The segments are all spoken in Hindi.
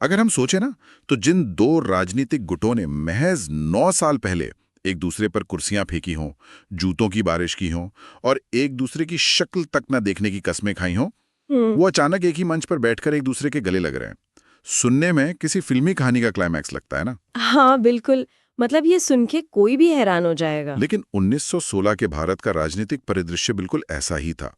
अगर हम सोचे ना, तो जिन दो राजनीतिक गुटों ने महज 9 साल पहले एक दूसरे पर कुर्सियां फेंकी हों, जूतों की बारिश की हों और एक दूसरे की शक्ल तक न देखने की कस्में खाई हों, हम्म। वो अचानक एक ही मंच पर बैठकर एक दूसरे के गले लग रहे हैं। सुनने में किसी फिल्मी कहानी का क्लाइमैक्स लगता है ना। हाँ बिल्कुल। मतलब ये सुन के कोई भी हैरान हो जाएगा। लेकिन 1916 के भारत का राजनीतिक परिदृश्य बिल्कुल ऐसा ही था।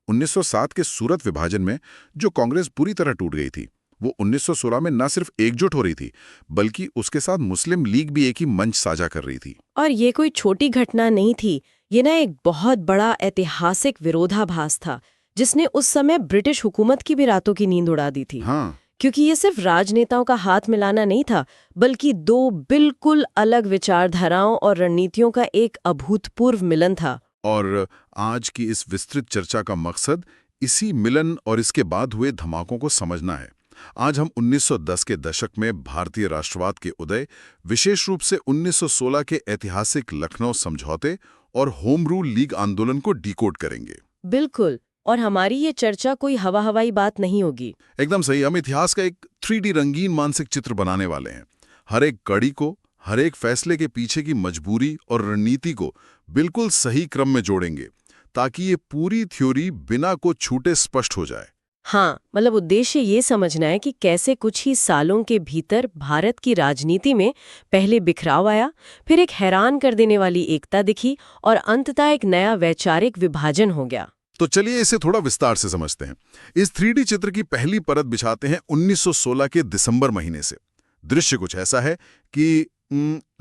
1907 के सूरत विभाजन में जो कांग्रेस पूरी तरह टूट गई थी, वो 1916 में न सिर्फ एकजुट हो रही थी, बल्कि उसके साथ मुस्लिम लीग भी एक ही मंच साझा कर रही थी। और ये कोई छोटी घटना नहीं थी। ये ना एक बहुत बड़ा ऐतिहासिक विरोधाभास था, जिसने उस समय ब्रिटिश हुकूमत की भी रातों की नींद उड़ा दी थी। हाँ, क्योंकि ये सिर्फ राजनेताओं का हाथ मिलाना नहीं था, बल्कि दो बिल्कुल अलग विचारधाराओं और रणनीतियों का एक अभूतपूर्व मिलन था। और आज की इस विस्तृत चर्चा का मकसद इसी मिलन और इसके बाद हुए धमाकों को समझना है। आज हम 1910 के दशक में भारतीय राष्ट्रवाद के उदय, विशेष रूप से 1916 के ऐतिहासिक लखनऊ समझौते और होम रूल लीग आंदोलन को डिकोड करेंगे। बिल्कुल। और हमारी ये चर्चा कोई हवा हवाई बात नहीं होगी। एकदम सही। हम इतिहास का एक 3D रंगीन मानसिक चित्र बनाने वाले हैं। हर एक कड़ी को, हर एक फैसले के पीछे की मजबूरी और रणनीति को बिल्कुल सही क्रम में जोड़ेंगे, ताकि ये पूरी थ्योरी बिना को छूटे स्पष्ट हो जाए। हाँ, मतलब उद्देश्य ये समझना है कि कैसे कुछ ही सालों के भीतर भारत की राजनीति में पहले बिखराव आया, फिर एक हैरान कर देने वाली एकता दिखी और अंततः एक नया वैचारिक विभाजन हो गया। तो चलिए इसे थोड़ा विस्तार से समझते हैं। इस 3D चित्र की पहली परत बिछाते हैं 1916 के दिसंबर महीने से। दृश्य कुछ ऐसा है कि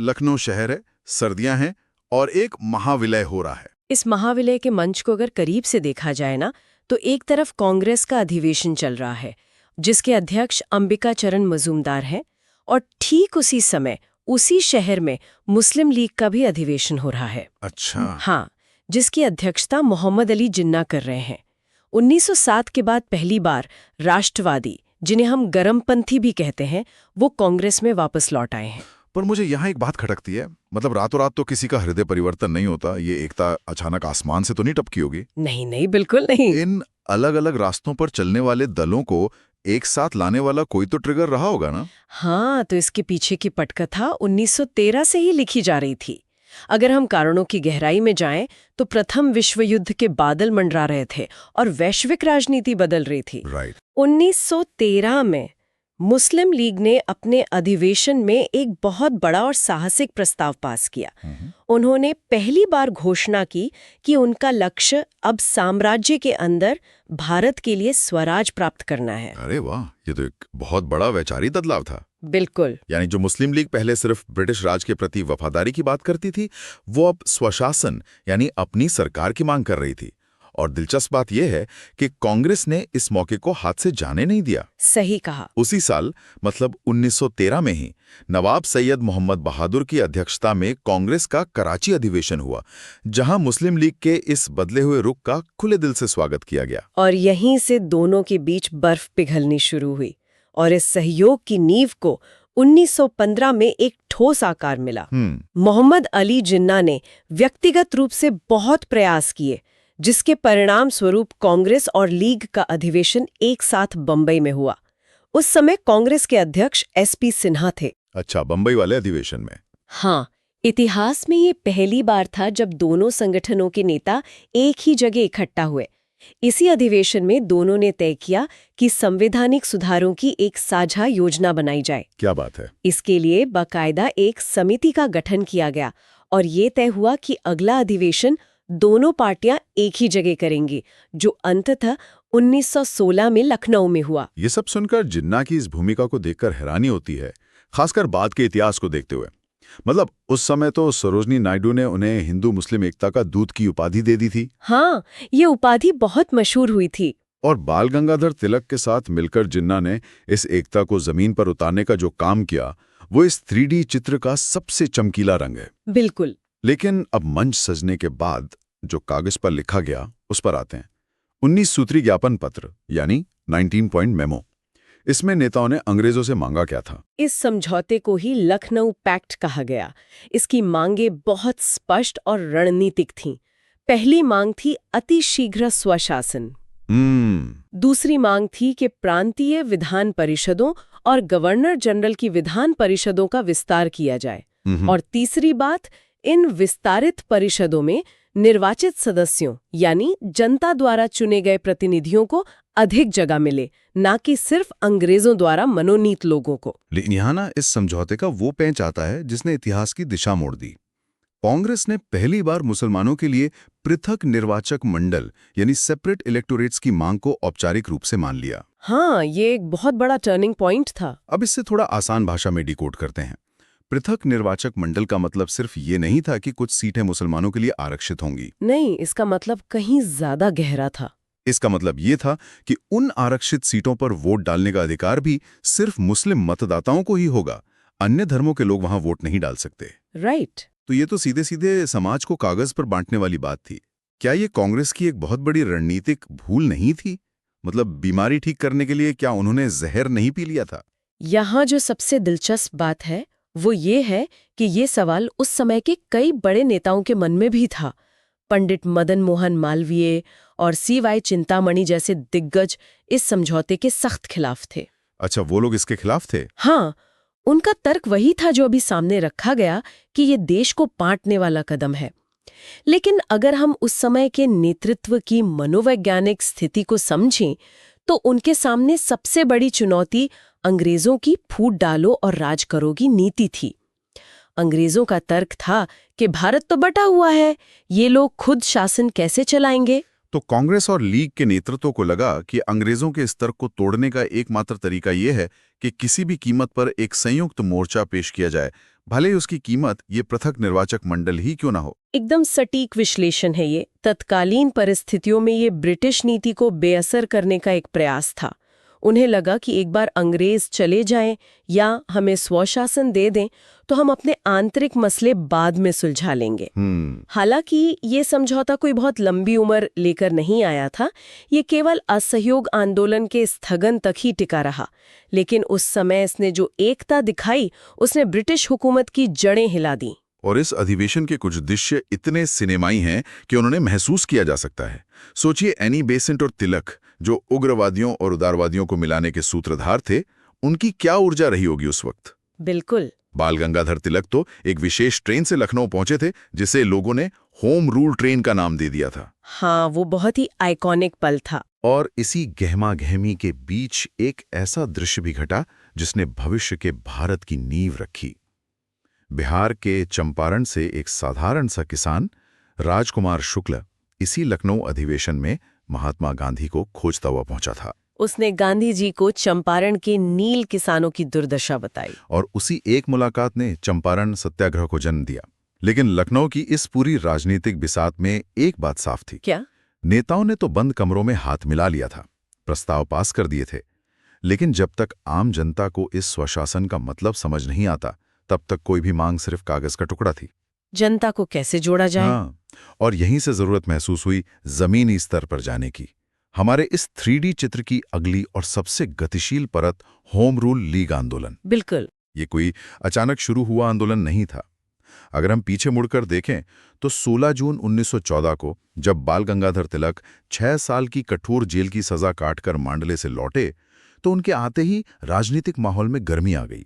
लखनऊ शहर है, सर्दियां हैं और एक महाविलय हो रहा है। इस महाविलय के मंच को अगर करीब से देखा जाए ना, तो एक तरफ कांग्रेस का अधिवेशन चल रहा है, जिसके अध्यक्ष अंबिका चरण मजूमदार हैं, और ठीक उसी समय उसी शहर में मुस्लिम लीग का भी अधिवेशन हो रहा है। अच्छा। हाँ, जिसकी अध्यक्षता मोहम्मद अली जिन्ना कर रहे हैं। 1907 के बाद पहली बार राष्ट्रवादी, जिन्हें हम गरमपंथी भी कहते हैं, वो कांग्रेस में वापस लौट आए हैं। पर मुझे यहाँ एक बात खटकती है। मतलब रातों रात तो किसी का हृदय परिवर्तन नहीं होता। ये एकता अचानक आसमान से तो नहीं टपकी होगी। नहीं नहीं, बिल्कुल नहीं। इन अलग अलग रास्तों पर चलने वाले दलों को एक साथ लाने वाला कोई तो ट्रिगर रहा होगा ना। हाँ, तो इसके पीछे की पटकथा 1913 से ही लिखी जा रही थी। अगर हम कारणों की गहराई में जाएं, तो प्रथम विश्व युद्ध के बादल मंडरा रहे थे और वैश्विक राजनीति बदल रही थी। राइट। 1913 में मुस्लिम लीग ने अपने अधिवेशन में एक बहुत बड़ा और साहसिक प्रस्ताव पास किया। उन्होंने पहली बार घोषणा की कि उनका लक्ष्य अब साम्राज्य के अंदर भारत के लिए स्वराज प्राप्त करना है। अरे वाह, ये तो एक बहुत बड़ा वैचारिक बदलाव था। बिल्कुल। यानी जो मुस्लिम लीग पहले सिर्फ ब्रिटिश राज के प्रति वफादारी की बात करती थी, वो अब स्वशासन यानी अपनी सरकार की मांग कर रही थी। और दिलचस्प बात यह है कि कांग्रेस ने इस मौके को हाथ से जाने नहीं दिया। सही कहा। उसी साल मतलब 1913 में ही नवाब सैयद मोहम्मद बहादुर की अध्यक्षता में कांग्रेस का कराची अधिवेशन हुआ, जहां मुस्लिम लीग के इस बदले हुए रुख का खुले दिल से स्वागत किया गया। और यहीं से दोनों के बीच बर्फ पिघलनी शुरू हुई और इस सहयोग की नींव को 1915 में एक ठोस आकार मिला। मोहम्मद अली जिन्ना ने व्यक्तिगत रूप से बहुत प्रयास किए, जिसके परिणाम स्वरूप कांग्रेस और लीग का अधिवेशन एक साथ बंबई में हुआ। उस समय कांग्रेस के अध्यक्ष एसपी सिन्हा थे। अच्छा, बंबई वाले अधिवेशन में। हाँ, इतिहास में ये पहली बार था जब दोनों संगठनों के नेता एक ही जगह इकट्ठा हुए। इसी अधिवेशन में दोनों ने तय किया कि संवैधानिक सुधारों की एक साझा योजना बनाई जाए। क्या बात है। इसके लिए बाकायदा एक समिति का गठन किया गया और ये तय हुआ कि अगला अधिवेशन दोनों पार्टियां एक ही जगह करेंगी, जो अंततः 1916 में लखनऊ में हुआ। ये सब सुनकर जिन्ना की इस भूमिका को देखकर हैरानी होती है, खासकर बाद के इतिहास को देखते हुए। मतलब उस समय तो सरोजनी नायडू ने उन्हें हिंदू मुस्लिम एकता का दूत की उपाधि दे दी थी। हाँ, ये उपाधि बहुत मशहूर हुई थी। और बाल गंगाधर तिलक के साथ मिलकर जिन्ना ने इस एकता को जमीन पर उतारने का जो काम किया, वो इस 3D चित्र का सबसे चमकीला रंग है। बिल्कुल। लेकिन अब मंच सजने के बाद जो कागज पर लिखा गया, उस पर आते हैं। 19 सूत्री ज्ञापन पत्र यानी 19 पॉइंट मेमो। इसमें नेताओं ने अंग्रेजों से मांगा क्या था? इस समझौते को ही लखनऊ पैक्ट कहा गया। इसकी मांगें बहुत स्पष्ट और रणनीतिक थीं। पहली मांग थी अति शीघ्र स्वशासन। दूसरी मांग थी कि प्रांतीय विधान परिषदों और गवर्नर जनरल की विधान परिषदों का विस्तार किया जाए। और तीसरी बात, इन विस्तारित परिषदों में निर्वाचित सदस्यों यानी जनता द्वारा चुने गए प्रतिनिधियों को अधिक जगह मिले, ना कि सिर्फ अंग्रेजों द्वारा मनोनीत लोगों को। लेकिन यहाँ ना इस समझौते का वो पेंच आता है जिसने इतिहास की दिशा मोड़ दी। कांग्रेस ने पहली बार मुसलमानों के लिए पृथक निर्वाचक मंडल यानी सेपरेट इलेक्टोरेट्स की मांग को औपचारिक रूप से मान लिया। हाँ, ये एक बहुत बड़ा टर्निंग पॉइंट था। अब इससे थोड़ा आसान भाषा में डिकोड करते हैं। पृथक निर्वाचक मंडल का मतलब सिर्फ ये नहीं था कि कुछ सीटें मुसलमानों के लिए आरक्षित होंगी। नहीं, इसका मतलब कहीं ज्यादा गहरा था। इसका मतलब ये था कि उन आरक्षित सीटों पर वोट डालने का अधिकार भी सिर्फ मुस्लिम मतदाताओं को ही होगा, अन्य धर्मों के लोग वहां वोट नहीं डाल सकते। राइट। तो ये तो सीधे सीधे समाज को कागज पर बांटने वाली बात थी। क्या ये कांग्रेस की एक बहुत बड़ी रणनीतिक भूल नहीं थी? मतलब बीमारी ठीक करने के लिए क्या उन्होंने जहर नहीं पी लिया था? यहाँ जो सबसे दिलचस्प बात है वो ये है कि ये सवाल उस समय के कई बड़े नेताओं के मन में भी था। पंडित मदन मोहन मालवीय और CY चिंतामणि जैसे दिग्गज इस समझौते के सख्त खिलाफ थे। अच्छा, वो लोग इसके खिलाफ थे? हाँ, उनका तर्क वही था जो अभी सामने रखा गया कि ये देश को बांटने वाला कदम है। लेकिन अगर हम उस समय के नेतृत्व की मनोवैज्ञानिक स्थिति को समझें तो उनके सामने सबसे बड़ी चुनौती अंग्रेजों की फूट डालो और राज करो की नीति थी। अंग्रेजों का तर्क था कि भारत तो बटा हुआ है, ये लोग खुद शासन कैसे चलाएंगे। तो कांग्रेस और लीग के नेतृत्व को लगा कि अंग्रेजों के इस तर्क को तोड़ने का एकमात्र तरीका यह है कि किसी भी कीमत पर एक संयुक्त मोर्चा पेश किया जाए, भले ही उसकी कीमत ये पृथक निर्वाचक मंडल ही क्यों ना हो। एकदम सटीक विश्लेषण है ये। तत्कालीन परिस्थितियों में ये ब्रिटिश नीति को बेअसर करने का एक प्रयास था। उन्हें लगा कि एक बार अंग्रेज चले जाएं या हमें स्वशासन दे दें तो हम अपने आंतरिक मसले बाद में सुलझा लेंगे। हालांकि ये समझौता कोई बहुत लंबी उम्र लेकर नहीं आया था, ये केवल असहयोग आंदोलन के स्थगन तक ही टिका रहा। लेकिन उस समय इसने जो एकता दिखाई उसने ब्रिटिश हुकूमत की जड़ें हिला दी। और इस अधिवेशन के कुछ दृश्य इतने सिनेमाई हैं कि उन्होंने महसूस किया जा सकता है। सोचिए, एनी बेसेंट और तिलक, जो उग्रवादियों और उदारवादियों को मिलाने के सूत्रधार थे, उनकी क्या ऊर्जा रही होगी उस वक्त। बिल्कुल। बाल गंगाधर तिलक तो एक विशेष ट्रेन से लखनऊ पहुंचे थे जिसे लोगों ने होम रूल ट्रेन का नाम दे दिया था। हाँ, वो बहुत ही आइकॉनिक पल था। और इसी गहमा गहमी के बीच एक ऐसा दृश्य भी घटा जिसने भविष्य के भारत की नींव रखी। बिहार के चंपारण से एक साधारण सा किसान राजकुमार शुक्ल इसी लखनऊ अधिवेशन में महात्मा गांधी को खोजता हुआ पहुंचा था। उसने गांधी जी को चंपारण के नील किसानों की दुर्दशा बताई। और उसी एक मुलाकात ने चंपारण सत्याग्रह को जन्म दिया। लेकिन लखनऊ की इस पूरी राजनीतिक बिसात में एक बात साफ थी। क्या? नेताओं ने तो बंद कमरों में हाथ मिला लिया था, प्रस्ताव पास कर दिए थे, लेकिन जब तक आम जनता को इस स्वशासन का मतलब समझ नहीं आता तब तक कोई भी मांग सिर्फ कागज का टुकड़ा थी। जनता को कैसे जोड़ा जाए? हाँ, और यहीं से जरूरत महसूस हुई जमीनी स्तर पर जाने की। हमारे इस 3D चित्र की अगली और सबसे गतिशील परत होम रूल लीग आंदोलन। बिल्कुल। ये कोई अचानक शुरू हुआ आंदोलन नहीं था। अगर हम पीछे मुड़कर देखें तो 16 जून 1914 को जब बाल गंगाधर तिलक 6 साल की कठोर जेल की सजा काटकर मांडले से लौटे तो उनके आते ही राजनीतिक माहौल में गर्मी आ गई।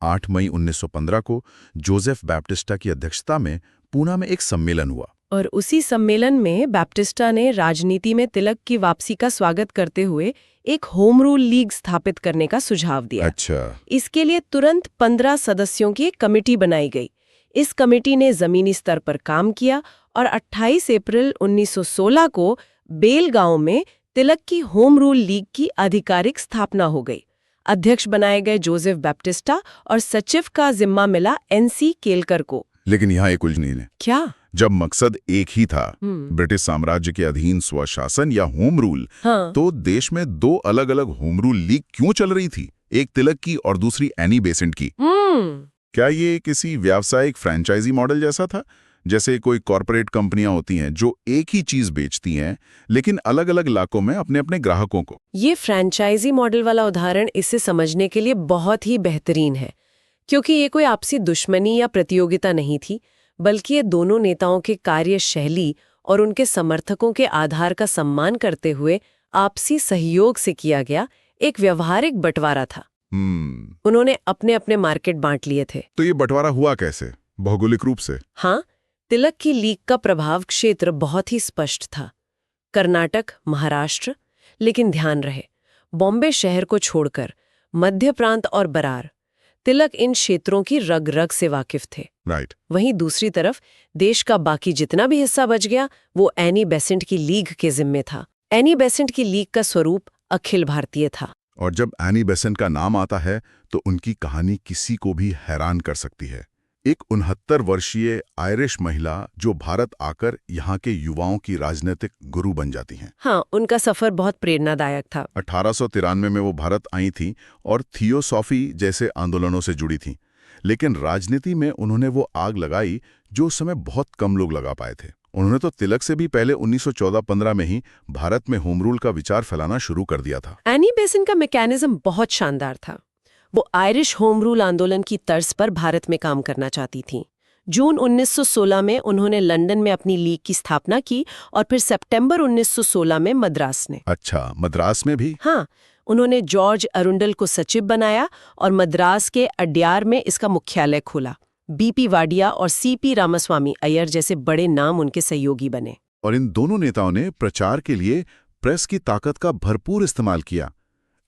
8 मई 1915 को जोसेफ बैप्टिस्टा की अध्यक्षता में पूना में एक सम्मेलन हुआ। और उसी सम्मेलन में बैप्टिस्टा ने राजनीति में तिलक की वापसी का स्वागत करते हुए एक होम रूल लीग स्थापित करने का सुझाव दिया। अच्छा। इसके लिए तुरंत 15 सदस्यों की एक कमेटी बनाई गई। इस कमेटी ने जमीनी स्तर पर काम किया और 28 अप्रैल 1916 को बेलगांव में तिलक की होम रूल लीग की आधिकारिक स्थापना हो गई। अध्यक्ष बनाए गए जोसेफ बैप्टिस्टा और सचिव का जिम्मा मिला NC केलकर को। लेकिन यहाँ एक उलझन है। क्या? जब मकसद एक ही था, ब्रिटिश साम्राज्य के अधीन स्वशासन या होम रूल, हाँ। तो देश में 2 अलग-अलग होम रूल लीग क्यों चल रही थी, एक तिलक की और दूसरी एनी बेसेंट की? क्या ये किसी व्यावसायिक फ्रेंचाइजी मॉडल जैसा था, जैसे कोई कॉरपोरेट कंपनियां होती हैं जो एक ही चीज बेचती हैं लेकिन अलग-अलग इलाकों में अपने अपने ग्राहकों को? ये फ्रेंचाइजी मॉडल वाला उदाहरण इसे समझने के लिए बहुत ही बेहतरीन है, क्योंकि ये कोई आपसी दुश्मनी या प्रतियोगिता नहीं थी, बल्कि ये दोनों नेताओं के कार्यशैली और उनके समर्थकों के आधार का सम्मान करते हुए आपसी सहयोग से किया गया एक व्यवहारिक बंटवारा था। उन्होंने अपने अपने मार्केट बांट लिए थे। तो ये बंटवारा हुआ कैसे, भौगोलिक रूप से? हाँ, तिलक की लीग का प्रभाव क्षेत्र बहुत ही स्पष्ट था। कर्नाटक, महाराष्ट्र, लेकिन ध्यान रहे, बॉम्बे शहर को छोड़कर मध्य प्रांत और बरार, तिलक इन क्षेत्रों की रग रग से वाकिफ थे। राइट। वहीं दूसरी तरफ देश का बाकी जितना भी हिस्सा बच गया वो एनी बेसेंट की लीग के जिम्मे था। एनी बेसेंट की लीग का स्वरूप अखिल भारतीय था। और जब एनी बेसेंट का नाम आता है तो उनकी कहानी किसी को भी हैरान कर सकती है। एक 69 वर्षीय आयरिश महिला जो भारत आकर यहाँ के युवाओं की राजनीतिक गुरु बन जाती हैं। हाँ, उनका सफर बहुत प्रेरणादायक था। 1893 में वो भारत आई थी और थियोसॉफी जैसे आंदोलनों से जुड़ी थी, लेकिन राजनीति में उन्होंने वो आग लगाई जो उस समय बहुत कम लोग लगा पाए थे। उन्होंने तो तिलक से भी पहले 1914-15 में ही भारत में होम रूल का विचार फैलाना शुरू कर दिया था। एनी बेसेंट का मैकेनिज्म बहुत शानदार था। वो आयरिश होम रूल आंदोलन की तर्ज पर भारत में काम करना चाहती थीं। जून 1916 में उन्होंने लंदन में अपनी लीग की स्थापना की और फिर सितंबर 1916 में मद्रास ने। अच्छा, मद्रास में भी? हाँ, उन्होंने जॉर्ज अरुंडल को सचिव बनाया और मद्रास के अड्यार में इसका मुख्यालय खोला। बीपी वाडिया और सीपी रामास्वामी अय्यर जैसे बड़े नाम उनके सहयोगी बने। और इन दोनों नेताओं ने प्रचार के लिए प्रेस की ताकत का भरपूर इस्तेमाल किया।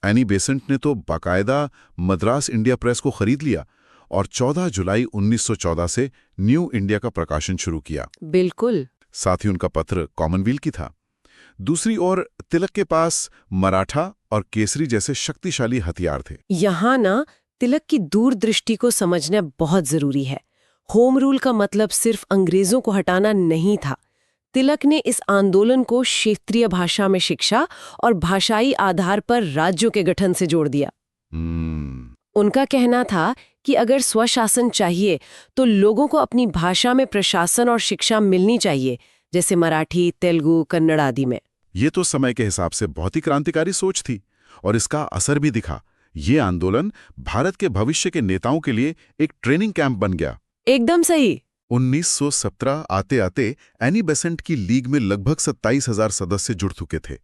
एनी बेसेंट ने तो बाकायदा मद्रास इंडिया प्रेस को खरीद लिया और 14 जुलाई 1914 से न्यू इंडिया का प्रकाशन शुरू किया। बिल्कुल। साथ ही उनका पत्र कॉमनवेल्थ की था। दूसरी ओर तिलक के पास मराठा और केसरी जैसे शक्तिशाली हथियार थे। यहाँ ना तिलक की दूरदृष्टि को समझना बहुत जरूरी है। होम रूल का मतलब सिर्फ अंग्रेजों को हटाना नहीं था। तिलक ने इस आंदोलन को क्षेत्रीय भाषा में शिक्षा और भाषाई आधार पर राज्यों के गठन से जोड़ दिया। उनका कहना था कि अगर स्वशासन चाहिए तो लोगों को अपनी भाषा में प्रशासन और शिक्षा मिलनी चाहिए, जैसे मराठी, तेलुगु, कन्नड़ आदि में। ये तो समय के हिसाब से बहुत ही क्रांतिकारी सोच थी और इसका असर भी दिखा। ये आंदोलन भारत के भविष्य के नेताओं के लिए एक ट्रेनिंग कैंप बन गया। एकदम सही। 1917 आते आते एनी बेसेंट की लीग में लगभग 27,000 सदस्य जुड़ चुके थे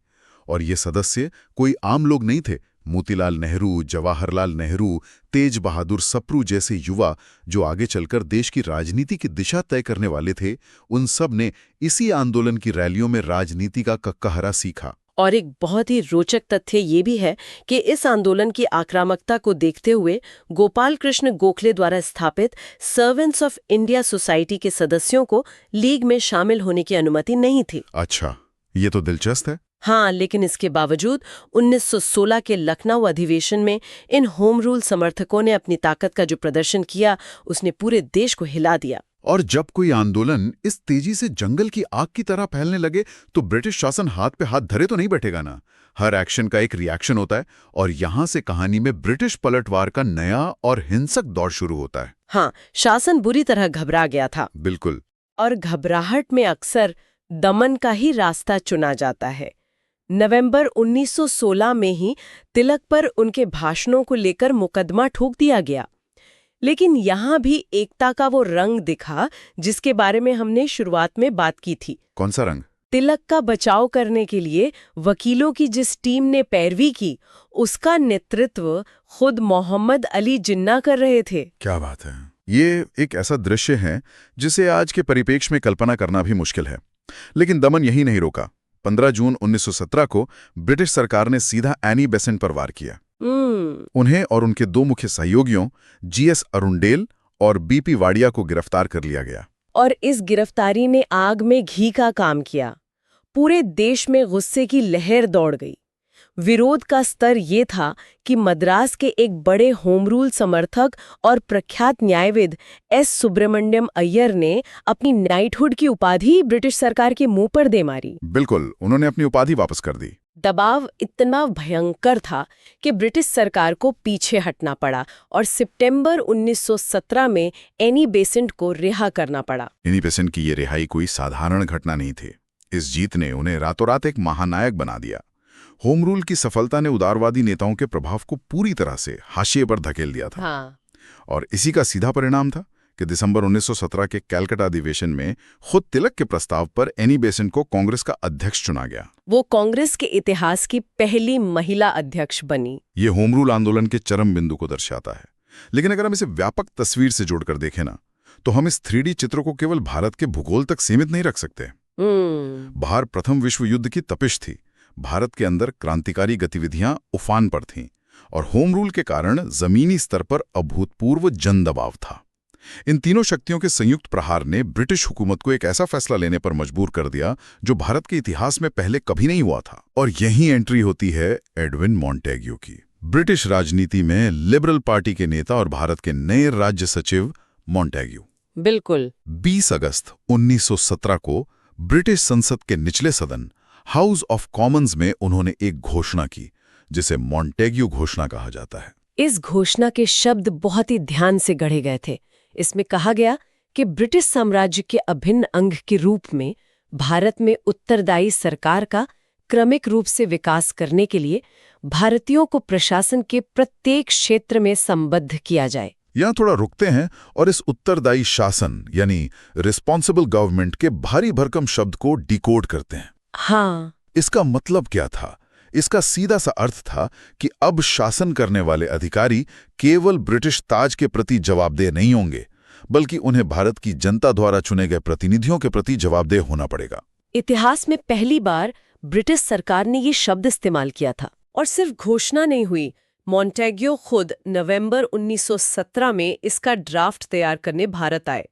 और ये सदस्य कोई आम लोग नहीं थे। मोतीलाल नेहरू, जवाहरलाल नेहरू, तेज बहादुर सप्रू जैसे युवा जो आगे चलकर देश की राजनीति की दिशा तय करने वाले थे, उन सब ने इसी आंदोलन की रैलियों में राजनीति का कक्काहरा सीखा। और एक बहुत ही रोचक तथ्य ये भी है कि इस आंदोलन की आक्रामकता को देखते हुए गोपाल कृष्ण गोखले द्वारा स्थापित सर्वेंट्स ऑफ इंडिया सोसाइटी के सदस्यों को लीग में शामिल होने की अनुमति नहीं थी। अच्छा, ये तो दिलचस्प है। हाँ, लेकिन इसके बावजूद 1916 के लखनऊ अधिवेशन में इन होम रूल समर्थकों ने अपनी ताकत का जो प्रदर्शन किया, उसने पूरे देश को हिला दिया। और जब कोई आंदोलन इस तेजी से जंगल की आग की तरह फैलने लगे तो ब्रिटिश शासन हाथ पे हाथ धरे तो नहीं बैठेगा ना। हर एक्शन का एक रिएक्शन होता है और यहां से कहानी में ब्रिटिश पलटवार का नया और हिंसक दौर शुरू होता है। हाँ, शासन बुरी तरह घबरा गया था। बिल्कुल। और घबराहट में अक्सर दमन का ही रास्ता चुना जाता है। नवंबर 1916 में ही तिलक पर उनके भाषणों को लेकर मुकदमा ठोक दिया गया। लेकिन यहाँ भी एकता का वो रंग दिखा जिसके बारे में हमने शुरुआत में बात की थी। कौन सा रंग? तिलक का बचाव करने के लिए वकीलों की जिस टीम ने पैरवी की, उसका नेतृत्व खुद मोहम्मद अली जिन्ना कर रहे थे। क्या बात है। ये एक ऐसा दृश्य है जिसे आज के परिप्रेक्ष्य में कल्पना करना भी मुश्किल है। लेकिन दमन यही नहीं रोका। 15 जून 1917 को ब्रिटिश सरकार ने सीधा एनी बेसेंट पर वार किया। उन्हें और उनके दो मुख्य सहयोगियों जीएस अरुंडेल और बीपी वाडिया को गिरफ्तार कर लिया गया। और इस गिरफ्तारी ने आग में घी का काम किया। पूरे देश में गुस्से की लहर दौड़ गई। विरोध का स्तर ये था कि मद्रास के एक बड़े होम रूल समर्थक और प्रख्यात न्यायविद एस सुब्रमण्यम अय्यर ने अपनी नाइटहुड की उपाधि ब्रिटिश सरकार के मुंह पर दे मारी। बिल्कुल, उन्होंने अपनी उपाधि वापस कर दी। दबाव इतना भयंकर था कि ब्रिटिश सरकार को पीछे हटना पड़ा और सितंबर 1917 में एनी बेसेंट को रिहा करना पड़ा। एनी बेसेंट की ये रिहाई कोई साधारण घटना नहीं थी। इस जीत ने उन्हें रातों रात एक महानायक बना दिया। होम रूल की सफलता ने उदारवादी नेताओं के प्रभाव को पूरी तरह से हाशिए पर धकेल दिया था। हाँ। और इसी का सीधा परिणाम था कि दिसंबर 1917 के कैलकाटा अधिवेशन में खुद तिलक के प्रस्ताव पर एनी बेसेंट को कांग्रेस का अध्यक्ष चुना गया। वो कांग्रेस के इतिहास की पहली महिला अध्यक्ष बनी। ये होम रूल आंदोलन के चरम बिंदु को दर्शाता है। लेकिन अगर हम इसे व्यापक तस्वीर से जोड़कर देखें ना, तो हम इस 3D चित्र को केवल भारत के भूगोल तक सीमित नहीं रख सकते। बाहर प्रथम विश्व युद्ध की तपिश थी, भारत के अंदर क्रांतिकारी गतिविधियां उफान पर थीं और होम रूल के कारण जमीनी स्तर पर अभूतपूर्व जन दबाव था। इन तीनों शक्तियों के संयुक्त प्रहार ने ब्रिटिश हुकूमत को एक ऐसा फैसला लेने पर मजबूर कर दिया जो भारत के इतिहास में पहले कभी नहीं हुआ था। और यही एंट्री होती है एडविन मॉन्टेग्यू की। ब्रिटिश राजनीति में लिबरल पार्टी के नेता और भारत के नए राज्य सचिव मॉन्टेग्यू। बिल्कुल। 20 अगस्त 1917 को ब्रिटिश संसद के निचले सदन हाउस ऑफ कॉमन्स में उन्होंने एक घोषणा की जिसे मॉन्टेग्यू घोषणा कहा जाता है। इस घोषणा के शब्द बहुत ही ध्यान से गढ़े गए थे। इसमें कहा गया कि ब्रिटिश साम्राज्य के अभिन्न अंग के रूप में भारत में उत्तरदायी सरकार का क्रमिक रूप से विकास करने के लिए भारतीयों को प्रशासन के प्रत्येक क्षेत्र में संबद्ध किया जाए। यहां थोड़ा रुकते हैं और इस उत्तरदायी शासन यानी रिस्पॉन्सिबल गवर्नमेंट के भारी भरकम शब्द को डिकोड करते हैं। हाँ, इसका मतलब क्या था? इसका सीधा सा अर्थ था कि अब शासन करने वाले अधिकारी केवल ब्रिटिश ताज के प्रति जवाबदेह नहीं होंगे, बल्कि उन्हें भारत की जनता द्वारा चुने गए प्रतिनिधियों के प्रति जवाबदेह होना पड़ेगा। इतिहास में पहली बार ब्रिटिश सरकार ने ये शब्द इस्तेमाल किया था। और सिर्फ घोषणा नहीं हुई, मॉन्टेग्यू खुद नवंबर 1917 में इसका ड्राफ्ट तैयार करने भारत आए।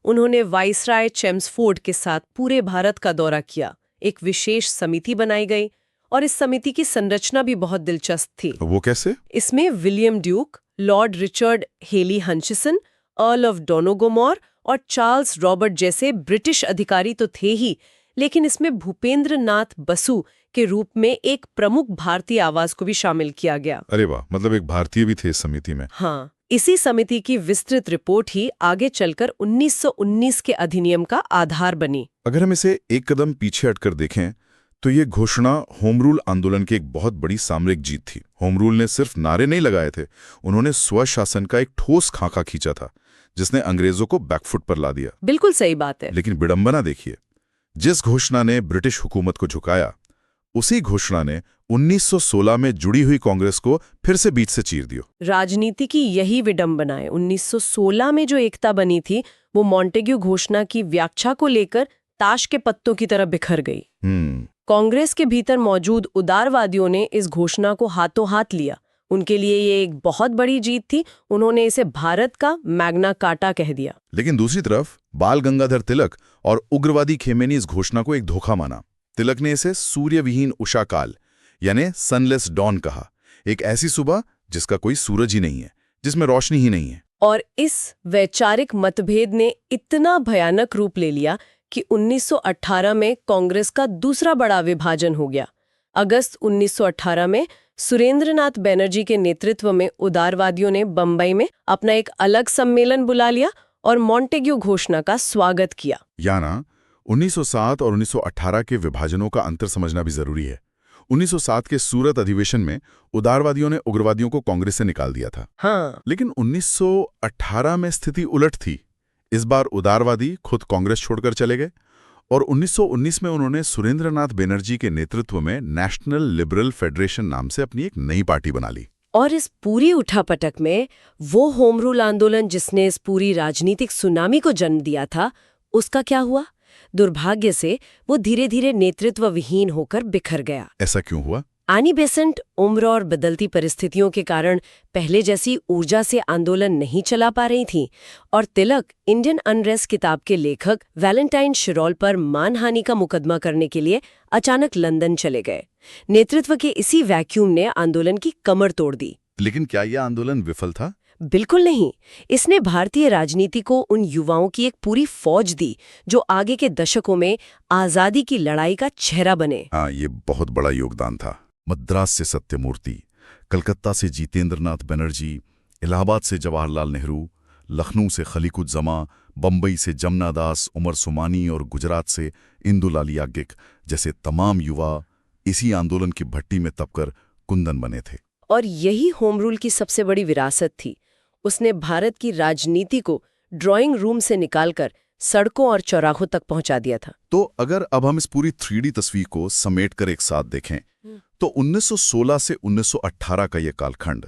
उन्होंने वाइसराय चेम्सफोर्ड के साथ पूरे भारत का दौरा किया। एक विशेष समिति बनाई गई और इस समिति की संरचना भी बहुत दिलचस्प थी। वो कैसे? इसमें William Duke, Lord Richard Hely Hutchinson, Earl of Donoughmore और चार्ल्स रॉबर्ट जैसे ब्रिटिश अधिकारी तो थे ही, लेकिन इसमें भूपेंद्र नाथ बसु के रूप में एक प्रमुख भारतीय आवाज को भी शामिल किया गया। अरे वाह, मतलब एक भारतीय भी थे इस समिति में। हाँ, इसी समिति की विस्तृत रिपोर्ट ही आगे चलकर 1919 के अधिनियम का आधार बनी। अगर हम इसे एक कदम पीछे हटकर देखें तो ये घोषणा होम रूल आंदोलन की एक बहुत बड़ी सामरिक जीत थी। होम रूल ने सिर्फ नारे नहीं लगाए थे, उन्होंने स्वशासन का एक ठोस खाका खींचा था जिसने अंग्रेजों को बैकफुट पर ला दिया। बिल्कुल सही बात है। लेकिन विडंबना देखिए, जिस घोषणा ने ब्रिटिश हुकूमत को झुकाया, उसी घोषणा ने 1916 में जुड़ी हुई कांग्रेस को फिर से बीच से चीर दिया। राजनीति की यही विडंबना है। 1916 में जो एकता बनी थी वो मॉन्टेग्यू घोषणा की व्याख्या को लेकर ताश के पत्तों की तरह बिखर गई। कांग्रेस के भीतर मौजूद उदारवादियों ने इस घोषणा को हाथों हाथ लिया। उनके लिए ये एक बहुत बड़ी जीत थी। उन्होंने इसे भारत का मैग्ना कार्टा कह दिया। लेकिन दूसरी तरफ बाल गंगाधर तिलक और उग्रवादी खेमे ने इस घोषणा को एक धोखा माना। तिलक ने इसे सूर्यविहीन उषा काल यानी सनलेस डॉन कहा, एक ऐसी सुबह जिसका कोई सूरज ही नहीं है, जिसमें रोशनी ही नहीं है। और इस वैचारिक मतभेद ने इतना भयानक रूप ले लिया कि 1918 में कांग्रेस का दूसरा बड़ा विभाजन हो गया। अगस्त 1918 में सुरेंद्रनाथ बैनर्जी के नेतृत्व में उदारवादियों ने बंबई में अपना एक अलग सम्मेलन बुला लिया और मॉन्टेग्यू घोषणा का स्वागत किया। याना 1907 और 1918 के विभाजनों का अंतर समझना भी जरूरी है। 1907 के सूरत अधिवेशन में उदारवादियों ने उग्रवादियों को कांग्रेस से निकाल दिया था। हाँ। लेकिन 1918 में स्थिति उलट थी। इस बार उदारवादी खुद कांग्रेस छोड़कर चले गए और 1919 में उन्होंने सुरेंद्रनाथ बैनर्जी के नेतृत्व में नेशनल लिबरल फेडरेशन नाम से अपनी एक नई पार्टी बना ली। और इस पूरी उठापटक में वो होम रूल आंदोलन जिसने इस पूरी राजनीतिक सुनामी को जन्म दिया था, उसका क्या हुआ? दुर्भाग्य से वो धीरे धीरे नेतृत्व विहीन होकर बिखर गया। ऐसा क्यों हुआ? एनी बेसेंट उम्र और बदलती परिस्थितियों के कारण पहले जैसी ऊर्जा से आंदोलन नहीं चला पा रही थी और तिलक इंडियन अनरेस्ट किताब के लेखक वैलेंटाइन शिरोल पर मानहानि का मुकदमा करने के लिए अचानक लंदन चले गए। नेतृत्व के इसी वैक्यूम ने आंदोलन की कमर तोड़ दी। लेकिन क्या यह आंदोलन विफल था? बिल्कुल नहीं। इसने भारतीय राजनीति को उन युवाओं की एक पूरी फौज दी जो आगे के दशकों में आजादी की लड़ाई का चेहरा बने। हाँ, ये बहुत बड़ा योगदान था। मद्रास से सत्यमूर्ति, कलकत्ता से जितेंद्रनाथ बनर्जी, इलाहाबाद से जवाहरलाल नेहरू, लखनऊ से खलीकुज्जमा, बम्बई से जमुना दास, उमर सुमानी और गुजरात से इंदुलाल याज्ञिक जैसे तमाम युवा इसी आंदोलन की भट्टी में तपकर कुंदन बने थे। और यही होम रूल की सबसे बड़ी विरासत थी। उसने भारत की राजनीति को ड्राइंग रूम से निकालकर सड़कों और चौराहों तक पहुंचा दिया था। तो अगर अब हम इस पूरी 3D तस्वीर को समेट कर एक साथ देखें तो 1916 से 1918 का ये कालखंड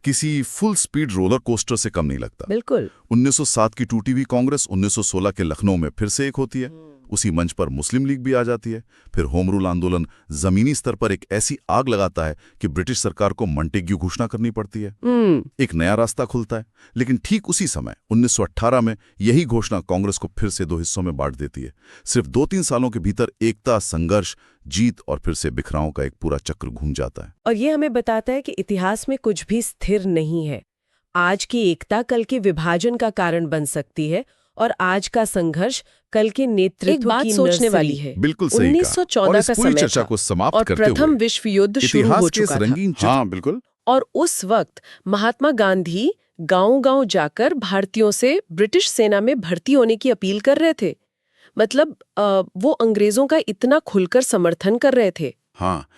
किसी फुल स्पीड रोलर कोस्टर से कम नहीं लगता। बिल्कुल। 1907 की टूटी हुई कांग्रेस 1916 के लखनऊ में फिर से एक होती है। उसी मंच पर मुस्लिम लीग भी आ जाती है। फिर होम रूल आंदोलन जमीनी स्तर पर एक ऐसी आग लगाता है कि ब्रिटिश सरकार को मॉन्टेग्यू घोषणा करनी पड़ती है। एक नया रास्ता खुलता है। लेकिन ठीक उसी समय 1918 में यही घोषणा कांग्रेस को फिर से दो हिस्सों में बांट देती है। सिर्फ 2-3 सालों के भीतर एकता, संघर्ष, जीत और फिर से बिखराव का एक पूरा चक्र घूम जाता है। और ये हमें बताता है कि इतिहास में कुछ भी स्थिर नहीं है। आज की एकता कल के विभाजन का कारण बन सकती है और आज का संघर्ष कल के नेतृत्व की सोचने वाली है। बिल्कुल सही कहा। 1914 और इस का पूरी समय चर्चा था को समाप्त और करते हुए प्रथम विश्व युद्ध शुरू हो चुका था। रंगीन हाँ बिल्कुल। और उस वक्त महात्मा गांधी गांव-गांव जाकर भारतीयों से ब्रिटिश सेना में भर्ती होने की अपील कर रहे थे। मतलब वो अंग्रेजों का इतना खुलकर समर्थन कर रहे थे। हाँ,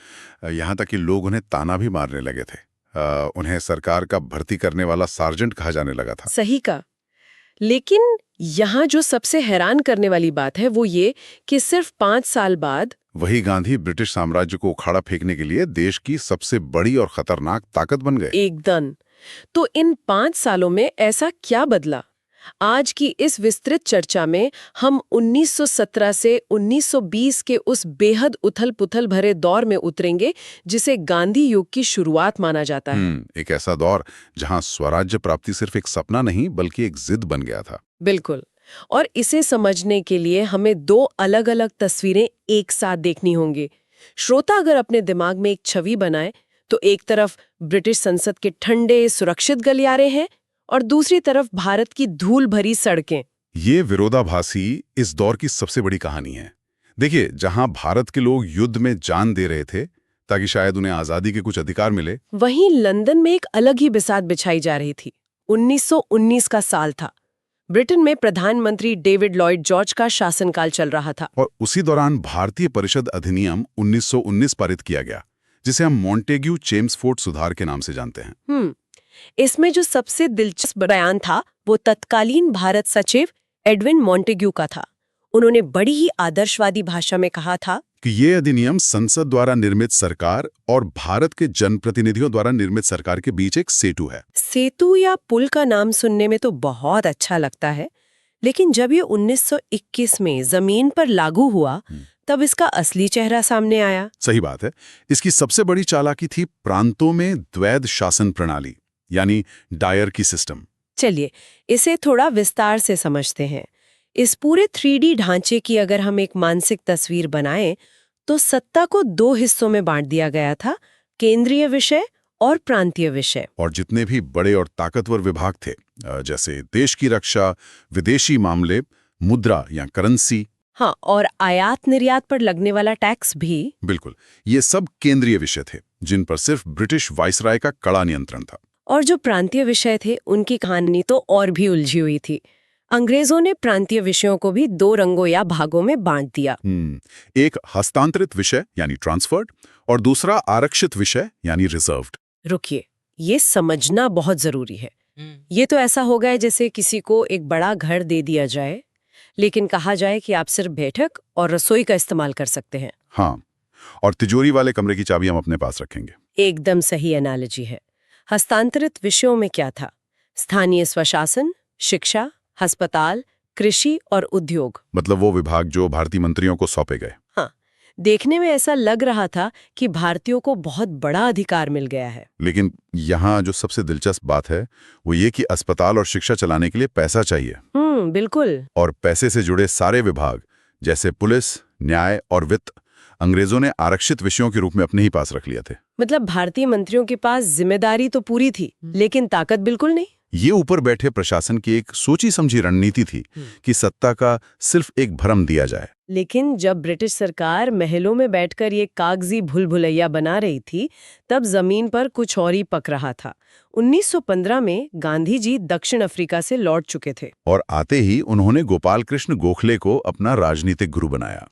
यहाँ तक कि लोग उन्हें ताना भी मारने लगे थे। उन्हें सरकार का भर्ती करने वाला सार्जेंट कहा जाने लगा था। सही का। लेकिन यहाँ जो सबसे हैरान करने वाली बात है वो ये कि सिर्फ 5 साल बाद वही गांधी ब्रिटिश साम्राज्य को उखाड़ा फेंकने के लिए देश की सबसे बड़ी और खतरनाक ताकत बन गए। एकदम। तो इन 5 सालों में ऐसा क्या बदला? आज की इस विस्तृत चर्चा में हम 1917 से 1920 के उस बेहद उथल-पुथल भरे दौर में उतरेंगे जिसे गांधी युग की शुरुआत माना जाता है। एक ऐसा दौर जहां स्वराज्य प्राप्ति सिर्फ एक सपना नहीं बल्कि एक जिद बन गया था। बिल्कुल। और इसे समझने के लिए हमें 2 अलग-अलग तस्वीरें एक साथ देखनी होंगी। श्रोता अगर अपने दिमाग में एक छवि बनाए तो एक तरफ ब्रिटिश संसद के ठंडे सुरक्षित गलियारे हैं और दूसरी तरफ भारत की धूल भरी सड़कें। ये विरोधाभासी इस दौर की सबसे बड़ी कहानी है। देखिए, जहां भारत के लोग युद्ध में जान दे रहे थे ताकि शायद उन्हें आजादी के कुछ अधिकार मिले, वहीं लंदन में एक अलग ही बिसात बिछाई जा रही थी। 1919 का साल था। ब्रिटेन में प्रधानमंत्री डेविड लॉयड जॉर्ज का शासनकाल चल रहा था। और उसी दौरान भारतीय परिषद अधिनियम 1919 पारित किया गया, जिसे हम मॉन्टेग्यू चेम्सफोर्ड सुधार के नाम से जानते हैं। इसमें जो सबसे दिलचस्प बयान था वो तत्कालीन भारत सचिव एडविन मॉन्टेग्यू का था। उन्होंने बड़ी ही आदर्शवादी भाषा में कहा था कि ये अधिनियम संसद द्वारा निर्मित सरकार और भारत के जनप्रतिनिधियों द्वारा निर्मित सरकार के बीच एक सेतु है। सेतु या पुल का नाम सुनने में तो बहुत अच्छा लगता है, लेकिन जब ये 1921 में जमीन पर लागू हुआ तब इसका असली चेहरा सामने आया। सही बात है। इसकी सबसे बड़ी चालाकी थी प्रांतों में द्वैध शासन प्रणाली, यानी डायर की सिस्टम। चलिए इसे थोड़ा विस्तार से समझते हैं। इस पूरे 3D ढांचे की अगर हम एक मानसिक तस्वीर बनाएं तो सत्ता को 2 हिस्सों में बांट दिया गया था, केंद्रीय विषय और प्रांतीय विषय। और जितने भी बड़े और ताकतवर विभाग थे, जैसे देश की रक्षा, विदेशी मामले, मुद्रा या करेंसी, हाँ, और आयात निर्यात पर लगने वाला टैक्स भी। बिल्कुल, ये सब केंद्रीय विषय थे जिन पर सिर्फ ब्रिटिश वाइसराय का कड़ा नियंत्रण था। और जो प्रांतीय विषय थे उनकी कहानी तो और भी उलझी हुई थी। अंग्रेजों ने प्रांतीय विषयों को भी 2 रंगों या भागों में बांट दिया। एक हस्तांतरित विषय यानी ट्रांसफर्ड और दूसरा आरक्षित विषय यानी रिजर्व्ड। रुकिए, ये समझना बहुत जरूरी है। ये तो ऐसा हो गया जैसे किसी को एक बड़ा घर दे दिया जाए लेकिन कहा जाए कि आप सिर्फ बैठक और रसोई का इस्तेमाल कर सकते हैं। हाँ, और तिजोरी वाले कमरे की चाबी हम अपने पास रखेंगे। एकदम सही एनालॉजी है। हस्तांतरित विषयों में क्या था? स्थानीय स्वशासन, शिक्षा, अस्पताल, कृषि और उद्योग। मतलब वो विभाग जो भारतीय मंत्रियों को सौंपे गए। हाँ, देखने में ऐसा लग रहा था कि भारतीयों को बहुत बड़ा अधिकार मिल गया है। लेकिन यहाँ जो सबसे दिलचस्प बात है वो ये कि अस्पताल और शिक्षा चलाने के लिए पैसा चाहिए। बिल्कुल। और पैसे से जुड़े सारे विभाग जैसे पुलिस, न्याय और वित्त अंग्रेजों ने आरक्षित विषयों के रूप में अपने ही पास रख लिए थे। मतलब भारतीय मंत्रियों के पास जिम्मेदारी तो पूरी थी लेकिन ताकत बिल्कुल नहीं। ये ऊपर बैठे प्रशासन की एक सोची समझी रणनीति थी कि सत्ता का सिर्फ एक भ्रम दिया जाए। लेकिन जब ब्रिटिश सरकार महलों में बैठकर ये कागजी भूल-भुलैया बना रही थी तब जमीन पर कुछ और ही पक रहा था। 1915 में गांधी जी दक्षिण अफ्रीका से लौट चुके थे और आते ही उन्होंने गोपाल कृष्ण गोखले को अपना राजनीतिक गुरु बनाया।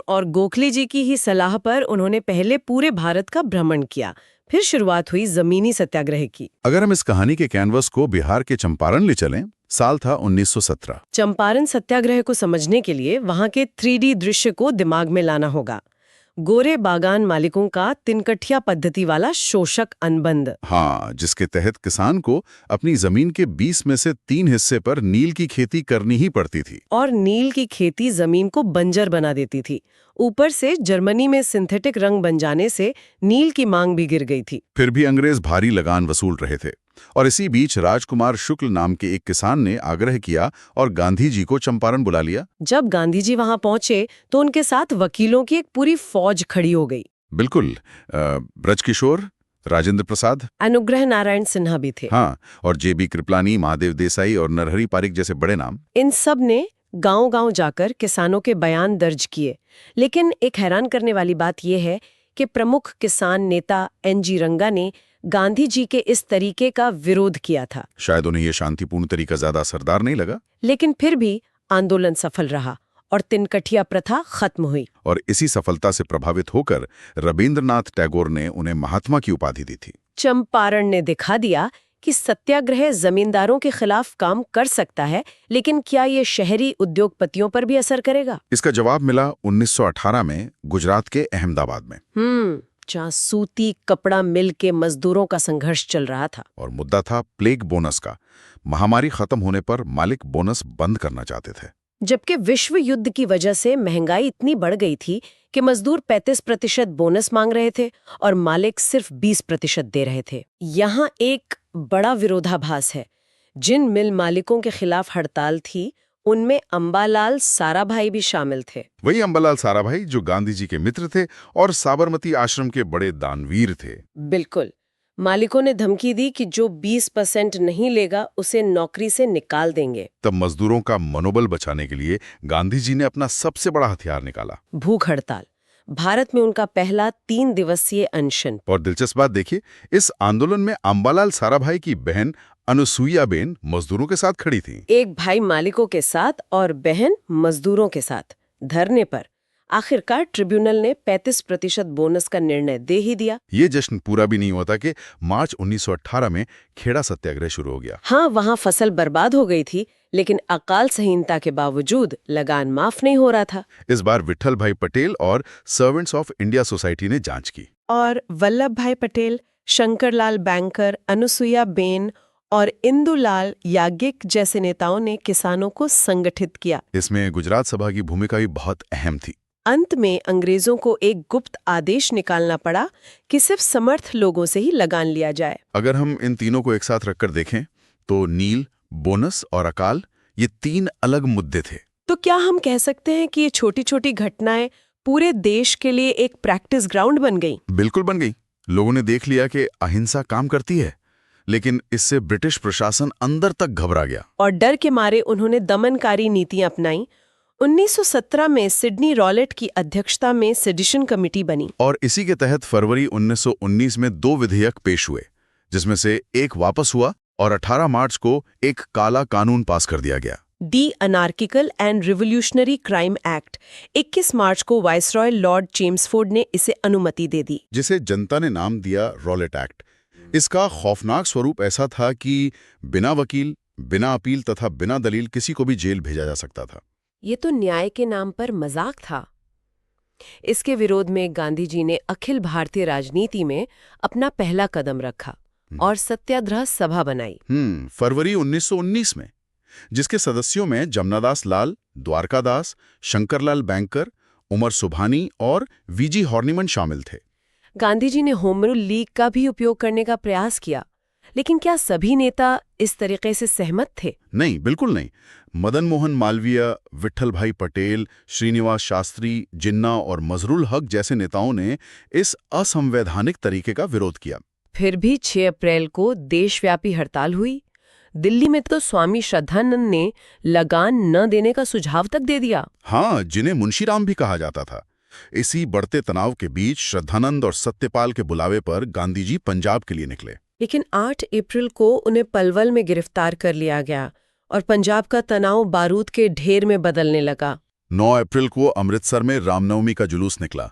और गोखले जी की ही सलाह पर उन्होंने पहले पूरे भारत का भ्रमण किया, फिर शुरुआत हुई जमीनी सत्याग्रह की। अगर हम इस कहानी के कैनवस को बिहार के चंपारण ले चलें, साल था 1917। चंपारण सत्याग्रह को समझने के लिए वहां के 3D दृश्य को दिमाग में लाना होगा। गोरे बागान मालिकों का तिनकठिया पद्धति वाला शोषक अनुबंध। हाँ, जिसके तहत किसान को अपनी जमीन के 20 में से 3 हिस्से पर नील की खेती करनी ही पड़ती थी। और नील की खेती जमीन को बंजर बना देती थी। ऊपर से जर्मनी में सिंथेटिक रंग बन जाने से नील की मांग भी गिर गई थी। फिर भी अंग्रेज भारी लगान वसूल रहे थे और इसी बीच राजकुमार शुक्ल नाम के एक किसान ने आग्रह किया और गांधी जी को चंपारण बुला लिया। जब गांधी जी वहां पहुंचे तो उनके साथ वकीलों की एक पूरी फौज खड़ी हो गई। बिल्कुल, ब्रजकिशोर, राजेंद्र प्रसाद, अनुग्रह नारायण सिन्हा भी थे। हाँ, और जेबी कृपलानी, महादेव देसाई और नरहरि पारिक जैसे बड़े नाम। इन सब ने गांव-गांव जाकर किसानों के बयान दर्ज किए। लेकिन एक हैरान करने वाली बात यह है कि प्रमुख किसान नेता NG रंगा ने गांधी जी के इस तरीके का विरोध किया था। शायद उन्हें यह शांतिपूर्ण तरीका ज्यादा असरदार नहीं लगा। लेकिन फिर भी आंदोलन सफल रहा और तिनकठिया प्रथा खत्म हुई। और इसी सफलता से प्रभावित होकर रविंद्रनाथ टैगोर ने उन्हें महात्मा की उपाधि दी थी। चंपारण ने दिखा दिया कि सत्याग्रह जमींदारों के खिलाफ काम कर सकता है, लेकिन क्या ये शहरी उद्योगपतियों पर भी असर करेगा? इसका जवाब मिला 1918 में गुजरात के अहमदाबाद में। जहाँ सूती कपड़ा मिल के मजदूरों का संघर्ष चल रहा था। और मुद्दा था प्लेग बोनस का। महामारी खत्म होने पर मालिक बोनस बंद करना चाहते थे। जबकि विश्व युद्ध की वजह से महंगाई इतनी बढ़ गई थी कि मजदूर 35% बोनस मांग रहे थे और मालिक सिर्फ 20% दे रहे थे। यहाँ एक बड़ा विरोधाभास है। जिन मिल मालिकों के खिलाफ हड़ताल थी, उनमें अंबालाल साराभाई भी शामिल थे। वही अंबालाल साराभाई जो गांधी जी के मित्र थे और साबरमती आश्रम के बड़े दानवीर थे। बिल्कुल। मालिकों ने धमकी दी कि जो 20% नहीं लेगा उसे नौकरी से निकाल देंगे। तब मजदूरों का मनोबल बचाने के लिए गांधी जी ने अपना सबसे बड़ा हथियार निकाला, भूख हड़ताल। भारत में उनका पहला 3 दिवसीय अनशन। और दिलचस्प बात देखिए, इस आंदोलन में अंबालाल साराभाई की बहन अनुसुईया बेन मजदूरों के साथ खड़ी थी। एक भाई मालिकों के साथ और बहन मजदूरों के साथ धरने पर। आखिरकार ट्रिब्यूनल ने 35% बोनस का निर्णय दे ही दिया। ये जश्न पूरा भी नहीं होता कि मार्च 1918 में खेड़ा सत्याग्रह शुरू हो गया। हाँ, वहाँ फसल बर्बाद हो गई थी, लेकिन अकाल संहिता के बावजूद लगान माफ नहीं हो रहा था। इस बार विट्ठल भाई पटेल और सर्वेंट्स ऑफ इंडिया सोसाइटी ने जांच की। और वल्लभ भाई पटेल, शंकरलाल बैंकर, अनुसुईया बेन और इंदुलाल याज्ञिक जैसे नेताओं ने किसानों को संगठित किया। इसमें गुजरात सभा की भूमिका भी बहुत अहम थी। अंत में अंग्रेजों को एक गुप्त आदेश निकालना पड़ा कि सिर्फ समर्थ लोगों से ही लगान लिया जाए। अगर हम इन तीनों को एक साथ रखकर देखें तो नील, बोनस और अकाल, ये 3 अलग मुद्दे थे। तो क्या हम कह सकते हैं कि ये छोटी छोटी घटनाएं पूरे देश के लिए एक प्रैक्टिस ग्राउंड बन गई? बिल्कुल बन गई। लोगों ने देख लिया कि अहिंसा काम करती है, लेकिन इससे ब्रिटिश प्रशासन अंदर तक घबरा गया और डर के मारे उन्होंने दमनकारी नीतियां अपनाई। 1917 में सिडनी रॉलेट की अध्यक्षता में सेडिशन कमेटी बनी और इसी के तहत फरवरी 1919 में 2 विधेयक पेश हुए, जिसमें से एक वापस हुआ और 18 मार्च को एक काला कानून पास कर दिया गया, the anarchical and revolutionary crime act. 21 मार्च को वाइसरॉय लॉर्ड चेम्सफोर्ड ने इसे अनुमति दे दी, जिसे जनता ने नाम दिया रॉलेट एक्ट। इसका खौफनाक स्वरूप ऐसा था कि बिना वकील, बिना अपील तथा बिना दलील किसी को भी जेल भेजा जा सकता था। ये तो न्याय के नाम पर मजाक था। इसके विरोध में गांधी जी ने अखिल भारतीय राजनीति में अपना पहला कदम रखा और सत्याग्रह सभा बनाई। फरवरी 1919 में, जिसके सदस्यों में जमनादास लाल, द्वारकादास, शंकरलाल बैंकर, उमर सुभानी और वीजी हॉर्निमन शामिल थे। गांधी जी ने होम रूल लीग का भी उपयोग करने का प्रयास किया, लेकिन क्या सभी नेता इस तरीके से सहमत थे? नहीं, बिल्कुल नहीं। मदन मोहन मालवीय, विट्ठल भाई पटेल, श्रीनिवास शास्त्री, जिन्ना और मजरूल हक जैसे नेताओं ने इस असंवैधानिक तरीके का विरोध किया। फिर भी 6 अप्रैल को देशव्यापी हड़ताल हुई। दिल्ली में तो स्वामी श्रद्धानंद ने लगान न देने का सुझाव तक दे दिया। हाँ, जिन्हें मुंशीराम भी कहा जाता था। इसी बढ़ते तनाव के बीच श्रद्धानंद और सत्यपाल के बुलावे पर गांधी जी पंजाब के लिए निकले। लेकिन 8 अप्रैल को उन्हें पलवल में गिरफ्तार कर लिया गया और पंजाब का तनाव बारूद के ढेर में बदलने लगा। 9 अप्रैल को अमृतसर में रामनवमी का जुलूस निकला,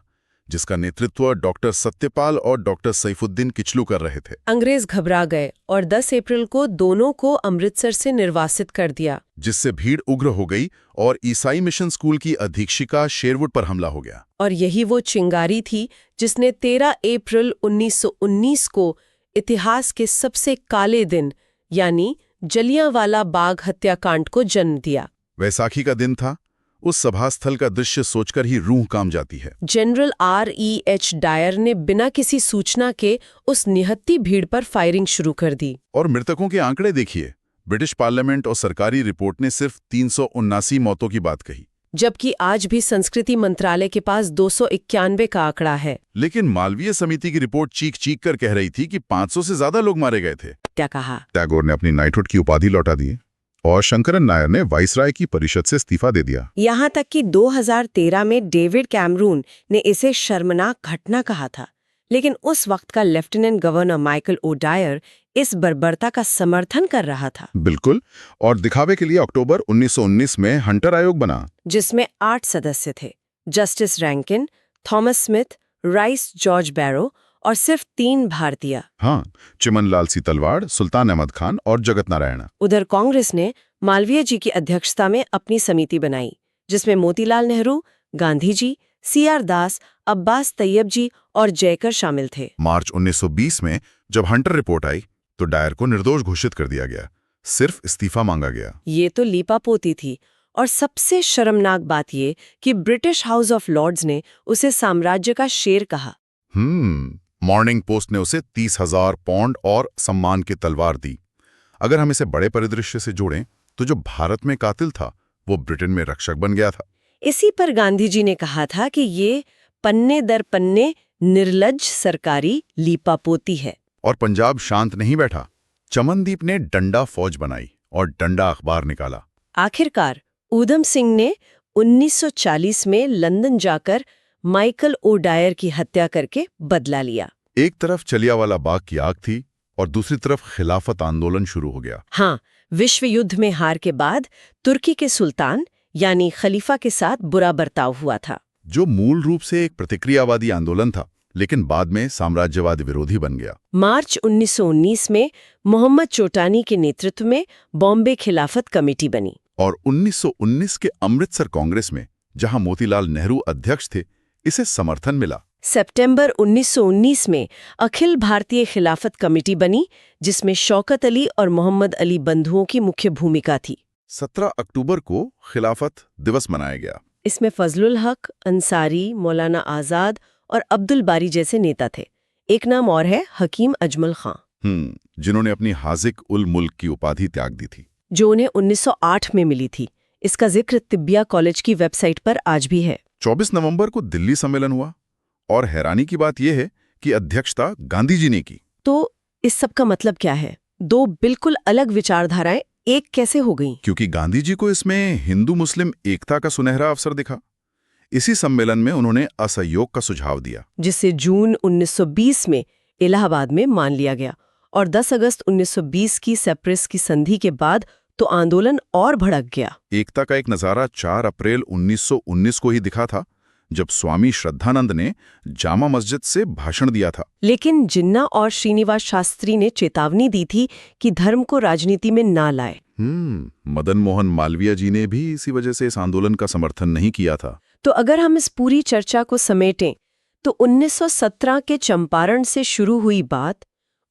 जिसका नेतृत्व डॉक्टर सत्यपाल और डॉक्टर सैफुद्दीन किचलू कर रहे थे। अंग्रेज घबरा गए और 10 अप्रैल को दोनों को अमृतसर से निर्वासित कर दिया, जिससे भीड़ उग्र हो गई और ईसाई मिशन स्कूल की अधीक्षिका शेरवुड पर हमला हो गया। और यही वो चिंगारी थी जिसने 13 अप्रैल 1919 को इतिहास के सबसे काले दिन यानी जलियांवाला बाग हत्याकांड को जन्म दिया। वैसाखी का दिन था। उस सभास्थल का दृश्य सोचकर ही रूह काम जाती है। General R.E.H. डायर ने बिना किसी सूचना के उस निहत्ती भीड़ पर फायरिंग शुरू कर दी। और मृतकों के आंकड़े देखिए, ब्रिटिश पार्लियामेंट और सरकारी रिपोर्ट ने सिर्फ 379 मौतों की बात कही, जबकि आज भी संस्कृति मंत्रालय के पास 291 का आंकड़ा है। लेकिन मालवीय समिति की रिपोर्ट चीख कर कह रही थी कि 500 से ज्यादा लोग मारे गए थे। क्या कहा? टैगोर ने अपनी नाइटहुड की उपाधि लौटा दी और शंकरन नायर ने वाइसराय की परिषद से इस्तीफा दे दिया। यहाँ तक कि 2013 में डेविड कैमरून ने इसे शर्मनाक घटना कहा था, लेकिन उस वक्त का lieutenant governor Michael O'Dwyer इस बर्बरता का समर्थन कर रहा था। बिल्कुल, और दिखावे के लिए अक्टूबर 1919 में हंटर आयोग बना, जिसमें 8 सदस्य थे, justice Rankin, Thomas Smith, Rice George Barrow और सिर्फ 3 भारतीय। हाँ, चिमनलाल सी तलवाड़, सुल्तान अहमद खान और जगत नारायण। उधर कांग्रेस ने मालवीय जी की अध्यक्षता में अपनी समिति बनाई, जिसमें मोतीलाल नेहरू, गांधी जी, CR दास, अब्बास तैयब जी और जयकर शामिल थे। मार्च 1920 में जब हंटर रिपोर्ट आई तो डायर को निर्दोष घोषित कर दिया गया, सिर्फ इस्तीफा मांगा गया। ये तो लीपापोती थी, और सबसे शर्मनाक बात ये कि ब्रिटिश हाउस ऑफ लॉर्ड्स ने उसे साम्राज्य का शेर कहा। मॉर्निंग पोस्ट ने उसे 30,000 पौंड और सम्मान की तलवार दी। अगर हम इसे बड़े परिदृश्य से जोड़ें तो जो भारत में कातिल था वो ब्रिटेन में रक्षक बन गया था। इसी पर गांधी जी ने कहा था कि ये पन्ने दर पन्ने निर्लज्ज सरकारी लीपापोती है। और पंजाब शांत नहीं बैठा। चमनदीप ने डंडा फौज बनाई और डंडा अखबार निकाला। आखिरकार ऊधम सिंह ने 1940 में लंदन जाकर माइकल ओ डायर की हत्या करके बदला लिया। एक तरफ जलियांवाला बाग की आग थी और दूसरी तरफ खिलाफत आंदोलन शुरू हो गया। हाँ, विश्व युद्ध में हार के बाद तुर्की के सुल्तान यानी खलीफा के साथ बुरा बर्ताव हुआ था, जो मूल रूप से एक प्रतिक्रियावादी आंदोलन था, लेकिन बाद में साम्राज्यवाद विरोधी बन गया। मार्च 1919 में मोहम्मद चोटानी के नेतृत्व में बॉम्बे खिलाफत कमेटी बनी और 1919 के अमृतसर कांग्रेस में, जहां मोतीलाल नेहरू अध्यक्ष थे, इसे समर्थन मिला। सितंबर 1919 में अखिल भारतीय खिलाफत कमेटी बनी, जिसमें शौकत अली और मोहम्मद अली बंधुओं की मुख्य भूमिका थी। 17 अक्टूबर को खिलाफत दिवस मनाया गया। इसमें फजलुल हक, अंसारी, मौलाना आजाद और अब्दुल बारी जैसे नेता थे। एक नाम और है हकीम अजमल खां, जिन्होंने अपनी हाजिक उल मुल्क की उपाधि त्याग दी थी, जो उन्हें 1908 में मिली थी। इसका जिक्र तिब्बिया कॉलेज की वेबसाइट पर आज भी है। 24 नवंबर को दिल्ली सम्मेलन हुआ और हैरानी की बात यह है कि अध्यक्षता गांधी जी ने की। तो इस सब का मतलब क्या है? 2 बिल्कुल अलग विचारधाराएं एक कैसे हो गईं? क्योंकि गांधी जी को इसमें हिंदू मुस्लिम एकता का सुनहरा अवसर दिखा। इसी सम्मेलन में उन्होंने असहयोग का सुझाव दिया, जिसे जून 1920 में इलाहाबाद में मान लिया गया। और 10 अगस्त 1920 की सेप्रेस की संधि के बाद तो आंदोलन और भड़क गया। एकता का एक नजारा 4 अप्रैल 1919 को ही दिखा था, जब स्वामी श्रद्धानंद ने जामा मस्जिद से भाषण दिया था। लेकिन जिन्ना और श्रीनिवास शास्त्री ने चेतावनी दी थी कि धर्म को राजनीति में ना लाए। मदन मोहन मालवीय जी ने भी इसी वजह से इस आंदोलन का समर्थन नहीं किया था। तो अगर हम इस पूरी चर्चा को समेटें तो 1917 के चंपारण से शुरू हुई बात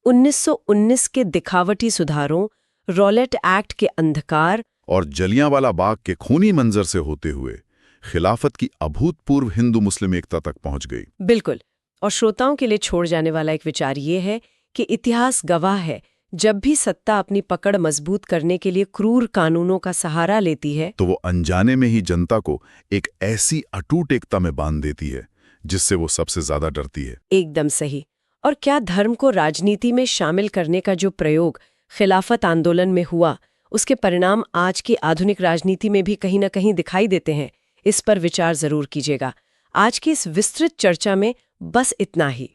1919 के दिखावटी सुधारों, रॉलेट एक्ट के अंधकार और जलियांवाला बाग के खूनी मंजर से होते हुए खिलाफत की अभूतपूर्व हिंदू मुस्लिम एकता तक पहुंच गई। बिल्कुल। और श्रोताओं के लिए छोड़ जाने वाला एक विचार ये है कि इतिहास गवाह है, जब भी सत्ता अपनी पकड़ मजबूत करने के लिए क्रूर कानूनों का सहारा लेती है तो वो अनजाने में ही जनता को एक ऐसी अटूट एकता में बांध देती है जिससे वो सबसे ज्यादा डरती है। एकदम सही। और क्या धर्म को राजनीति में शामिल करने का जो प्रयोग खिलाफत आंदोलन में हुआ, उसके परिणाम आज की आधुनिक राजनीति में भी कहीं न कहीं दिखाई देते हैं? इस पर विचार जरूर कीजिएगा। आज की इस विस्तृत चर्चा में बस इतना ही।